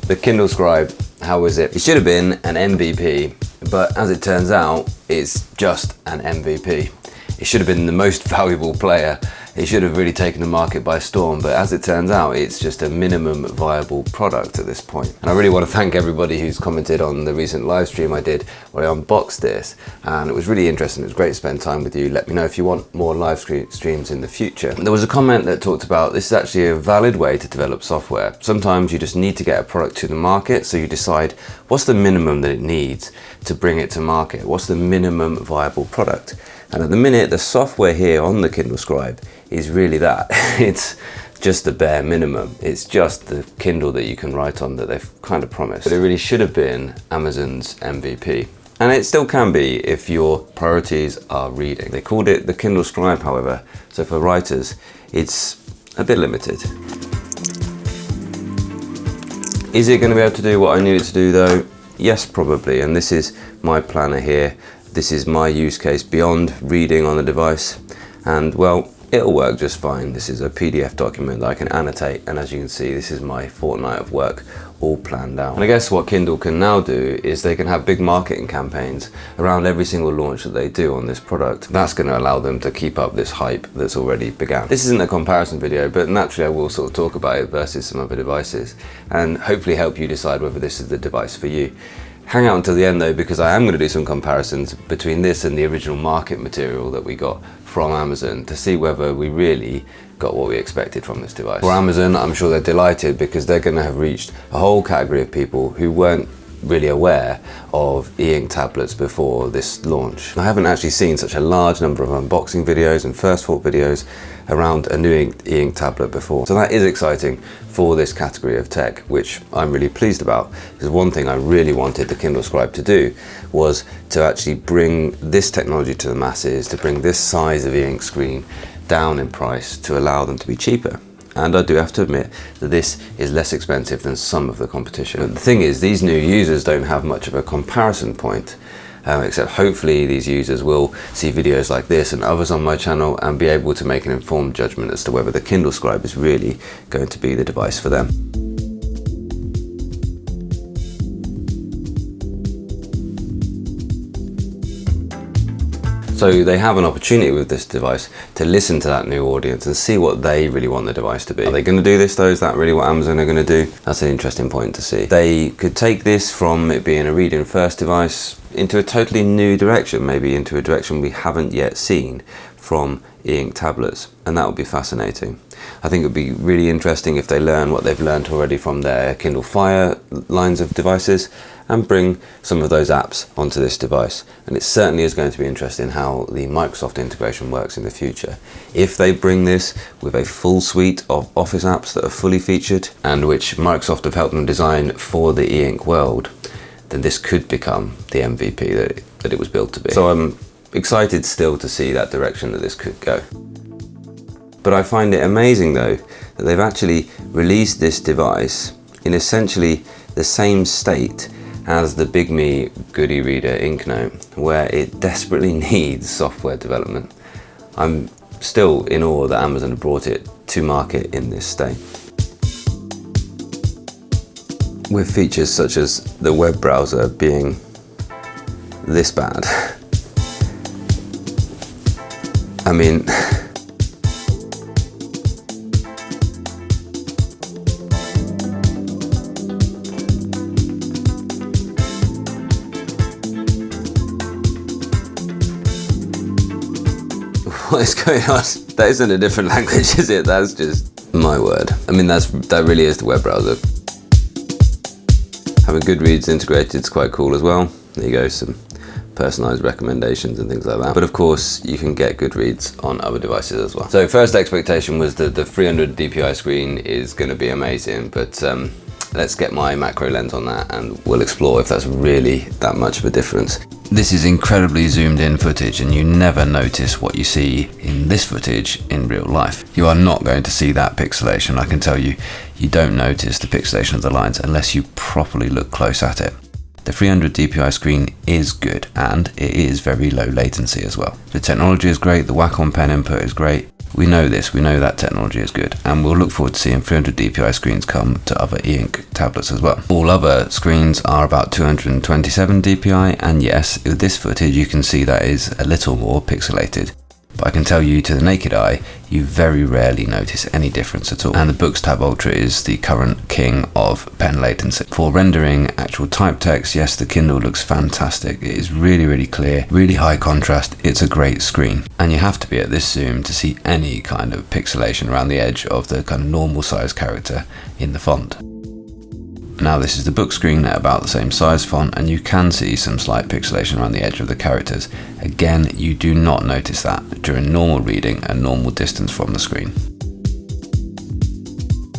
The Kindle Scribe, how was it? It should have been an MVP, but as it turns out, it's just an MVP. It should have been the most valuable player. It should have really taken the market by storm, but as it turns out, it's just a minimum viable product at this point. And I really want to thank everybody who's commented on the recent live stream I did where I unboxed this, and it was really interesting. It was great to spend time with you. Let me know if you want more live streams in the future. There was a comment that talked about this is actually a valid way to develop software. Sometimes you just need to get a product to the market, so you decide what's the minimum that it needs to bring it to market. What's the minimum viable product? And at the minute, the software here on the Kindle Scribe is really that. It's just the bare minimum. It's just the Kindle that you can write on that they've kind of promised. But it really should have been Amazon's MVP. And it still can be if your priorities are reading. They called it the Kindle Scribe, however, so for writers, it's a bit limited. Is it going to be able to do what I need it to do though? Yes, probably. And this is my planner here. This is my use case beyond reading on the device, and well, it'll work just fine. This is a PDF document that I can annotate, and as you can see, this is my fortnight of work all planned out. And I guess what Kindle can now do is they can have big marketing campaigns around every single launch that they do on this product. That's going to allow them to keep up this hype that's already began. This isn't a comparison video, but naturally I will sort of talk about it versus some other devices and hopefully help you decide whether this is the device for you. Hang out until the end though, because I am going to do some comparisons between this and the original market material that we got from Amazon to see whether we really got what we expected from this device. For Amazon, I'm sure they're delighted because they're going to have reached a whole category of people who weren't really aware of e-ink tablets before this launch. I haven't actually seen such a large number of unboxing videos and first thought videos around a new e-ink tablet before. So that is exciting for this category of tech, which I'm really pleased about, because one thing I really wanted the Kindle Scribe to do was to actually bring this technology to the masses, to bring this size of e-ink screen down in price to allow them to be cheaper. And I do have to admit that this is less expensive than some of the competition. But the thing is, these new users don't have much of a comparison point, except hopefully these users will see videos like this and others on my channel and be able to make an informed judgment as to whether the Kindle Scribe is really going to be the device for them. So they have an opportunity with this device to listen to that new audience and see what they really want the device to be. Are they going to do this though? Is that really what Amazon are going to do? That's an interesting point to see. They could take this from it being a reading first device into a totally new direction, maybe into a direction we haven't yet seen from e-ink tablets, and that would be fascinating. I think it would be really interesting if they learn what they've learned already from their Kindle Fire lines of devices and bring some of those apps onto this device. And it certainly is going to be interesting how the Microsoft integration works in the future. If they bring this with a full suite of Office apps that are fully featured and which Microsoft have helped them design for the e-ink world, then this could become the MVP that it was built to be. So I'm excited still to see that direction that this could go. But I find it amazing though that they've actually released this device in essentially the same state as the BigMe Good eReader Inknote, where it desperately needs software development. I'm still in awe that Amazon have brought it to market in this state. With features such as the web browser being this bad. I mean, what is going on? That isn't a different language, is it? That's just my word. I mean, that really is the web browser. Having Goodreads integrated is quite cool as well. There you go, some personalized recommendations and things like that. But of course, you can get Goodreads on other devices as well. So first expectation was that the 300 DPI screen is going to be amazing, but let's get my macro lens on that and we'll explore if that's really that much of a difference. This is incredibly zoomed in footage and you never notice what you see in this footage in real life. You are not going to see that pixelation, I can tell you. You don't notice the pixelation of the lines unless you properly look close at it. The 300 DPI screen is good and it is very low latency as well. The technology is great, the Wacom pen input is great. We know this, we know that technology is good, and we'll look forward to seeing 300 DPI screens come to other e-ink tablets as well. All other screens are about 227 DPI, and yes, with this footage you can see that is a little more pixelated. But I can tell you, to the naked eye, you very rarely notice any difference at all. And the BooksTab Ultra is the current king of pen latency. For rendering actual type text, yes, the Kindle looks fantastic. It is really, really clear, really high contrast. It's a great screen. And you have to be at this zoom to see any kind of pixelation around the edge of the kind of normal size character in the font. Now this is the book screen at about the same size font, and you can see some slight pixelation around the edge of the characters. Again, you do not notice that during normal reading and normal distance from the screen.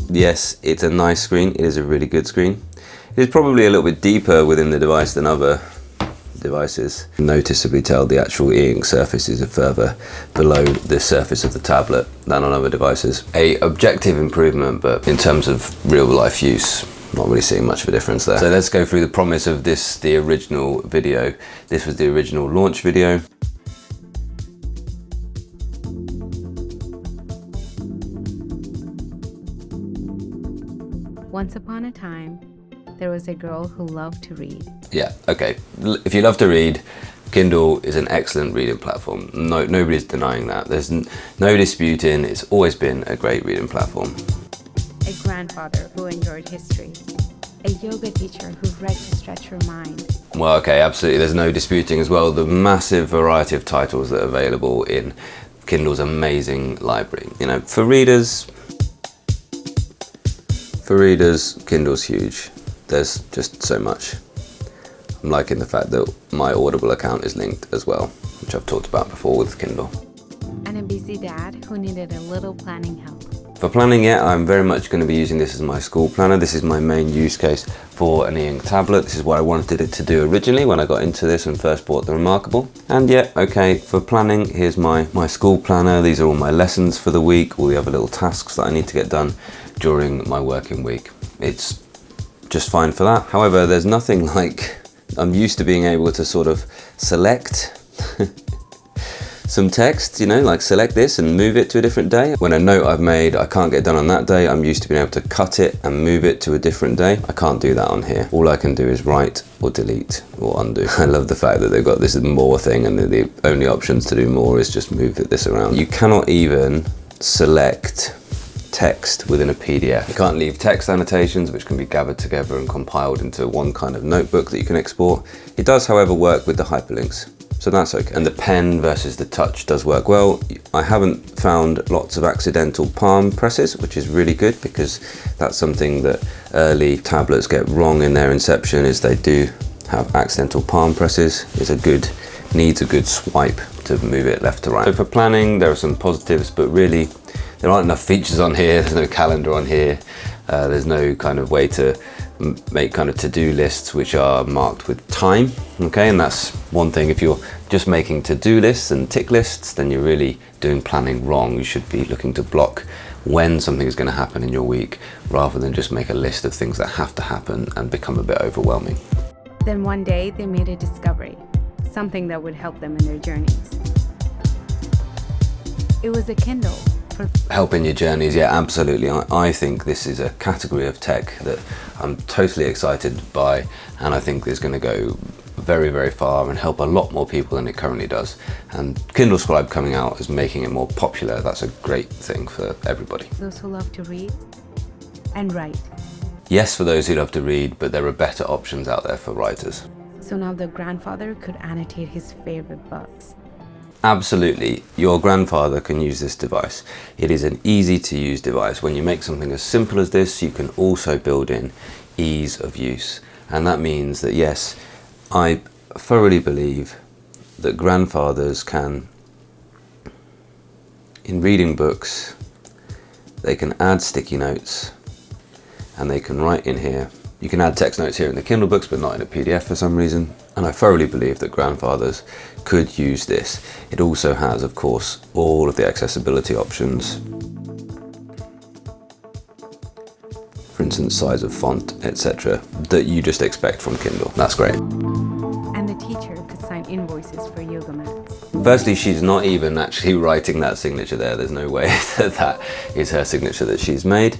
Yes, it's a nice screen. It is a really good screen. It is probably a little bit deeper within the device than other devices. Noticeably tell the actual e-ink surface is further below the surface of the tablet than on other devices. A objective improvement, but in terms of real life use, not really seeing much of a difference there. So let's go through the promise of this, the original video. This was the original launch video. Once upon a time, there was a girl who loved to read. Yeah, okay. If you love to read, Kindle is an excellent reading platform. Nobody's denying that. There's no disputing, it's always been a great reading platform. A grandfather who enjoyed history. A yoga teacher who read to stretch her mind. Well, okay, absolutely. There's no disputing as well the massive variety of titles that are available in Kindle's amazing library. You know, for readers, Kindle's huge. There's just so much. I'm liking the fact that my Audible account is linked as well, which I've talked about before with Kindle. And a busy dad who needed a little planning help. For planning, yeah, I'm very much going to be using this as my school planner. This is my main use case for an e-ink tablet. This is what I wanted it to do originally when I got into this and first bought the Remarkable. And yeah, okay, for planning, here's my school planner. These are all my lessons for the week, all the other little tasks that I need to get done during my working week. It's just fine for that. However, there's nothing like, I'm used to being able to sort of select some text, you know, like select this and move it to a different day. When a note I've made I can't get done on that day, I'm used to being able to cut it and move it to a different day. I can't do that on here. All I can do is write or delete or undo. I love the fact that they've got this more thing, and the only options to do more is just move this around. You cannot even select text within a PDF. You can't leave text annotations, which can be gathered together and compiled into one kind of notebook that you can export. It does, however, work with the hyperlinks, so that's okay. And the pen versus the touch does work well. I haven't found lots of accidental palm presses, which is really good, because that's something that early tablets get wrong in their inception, is they do have accidental palm presses. Needs a good swipe to move it left to right. So for planning, there are some positives, but really there aren't enough features on here. There's no calendar on here. There's no kind of way to make kind of to-do lists which are marked with time, okay? And that's one thing. If you're just making to-do lists and tick lists, then you're really doing planning wrong. You should be looking to block when something is going to happen in your week, rather than just make a list of things that have to happen and become a bit overwhelming. Then one day they made a discovery, something that would help them in their journeys. It was a Kindle. Helping your journeys, yeah, absolutely. I think this is a category of tech that I'm totally excited by, and I think is going to go very, very far and help a lot more people than it currently does. And Kindle Scribe coming out is making it more popular. That's a great thing for everybody. Those who love to read and write. Yes, for those who love to read, but there are better options out there for writers. So now the grandfather could annotate his favorite books. Absolutely, your grandfather can use this device. It is an easy to use device. When you make something as simple as this, you can also build in ease of use. And that means that, yes, I thoroughly believe that grandfathers can, in reading books, they can add sticky notes and they can write in here. You can add text notes here in the Kindle books, but not in a PDF for some reason. And I thoroughly believe that grandfathers could use this. It also has, of course, all of the accessibility options. For instance, size of font, etc., that you just expect from Kindle. That's great. And the teacher could sign invoices for yoga mats. Firstly, she's not even actually writing that signature there. There's no way that that is her signature that she's made.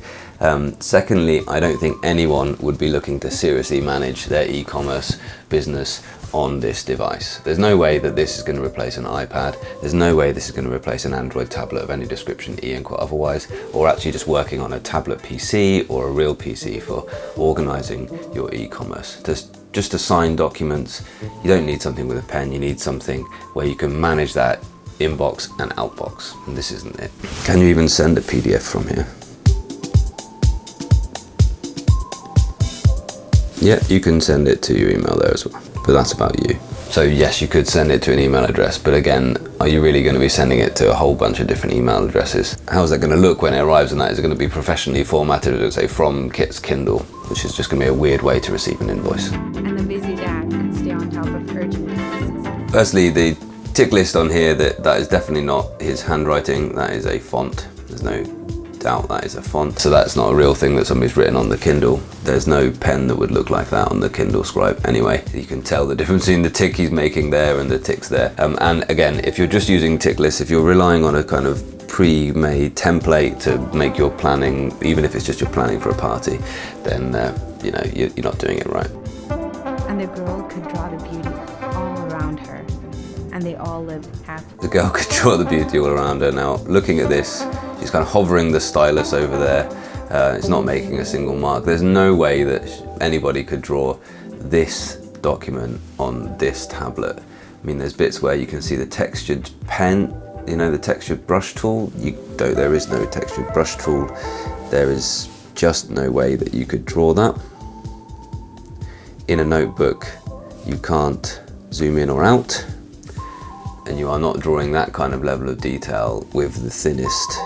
Secondly, I don't think anyone would be looking to seriously manage their e-commerce business on this device. There's no way that this is going to replace an iPad. There's no way this is going to replace an Android tablet of any description, e-ink or otherwise, or actually just working on a tablet PC or a real PC for organizing your e-commerce. Just to sign documents, you don't need something with a pen, you need something where you can manage that inbox and outbox, and this isn't it. Can you even send a PDF from here? Yeah, you can send it to your email there as well, but that's about you. So yes, you could send it to an email address, but again, are you really going to be sending it to a whole bunch of different email addresses? How's that going to look when it arrives in that? Is it going to be professionally formatted, or say from Kit's Kindle, which is just going to be a weird way to receive an invoice? And the busy dad could stay on top of urgent tasks. Firstly, the tick list on here, that is definitely not his handwriting, that is a font. There's no doubt that is a font. So that's not a real thing that somebody's written on the Kindle. There's no pen that would look like that on the Kindle Scribe anyway. You can tell the difference between the tick he's making there and the ticks there. And again, if you're just using tick lists, if you're relying on a kind of pre-made template to make your planning, even if it's just your planning for a party, then you know, you're not doing it right. And the girl could draw the beauty all around her, and they all live happily. The girl could draw the beauty all around her. Now, looking at this, she's kind of hovering the stylus over there. It's not making a single mark. There's no way that anybody could draw this document on this tablet. I mean, there's bits where you can see the textured pen, you know, the textured brush tool. There is no textured brush tool. There is just no way that you could draw that. In a notebook, you can't zoom in or out, and you are not drawing that kind of level of detail with the thinnest.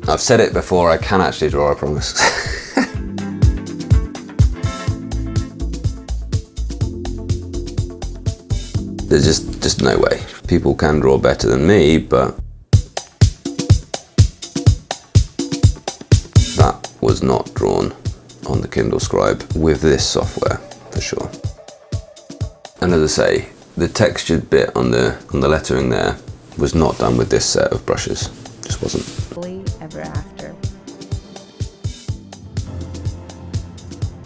I've said it before, I can actually draw, I promise. There's just no way. People can draw better than me, but that was not drawn on the Kindle Scribe with this software, for sure. And as I say, the textured bit on the lettering there was not done with this set of brushes. Just wasn't. Ever after.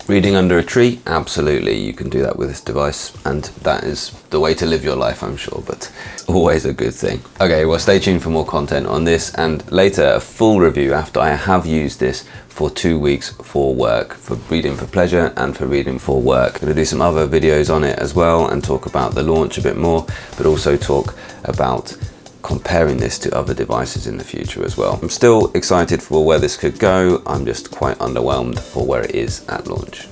Reading under a tree, absolutely, you can do that with this device, and that is the way to live your life, I'm sure, but it's always a good thing. Okay, well, stay tuned for more content on this, and later a full review after I have used this for 2 weeks for work, for reading for pleasure and for reading for work. I'm going to do some other videos on it as well and talk about the launch a bit more, but also talk about comparing this to other devices in the future as well. I'm still excited for where this could go. I'm just quite underwhelmed for where it is at launch.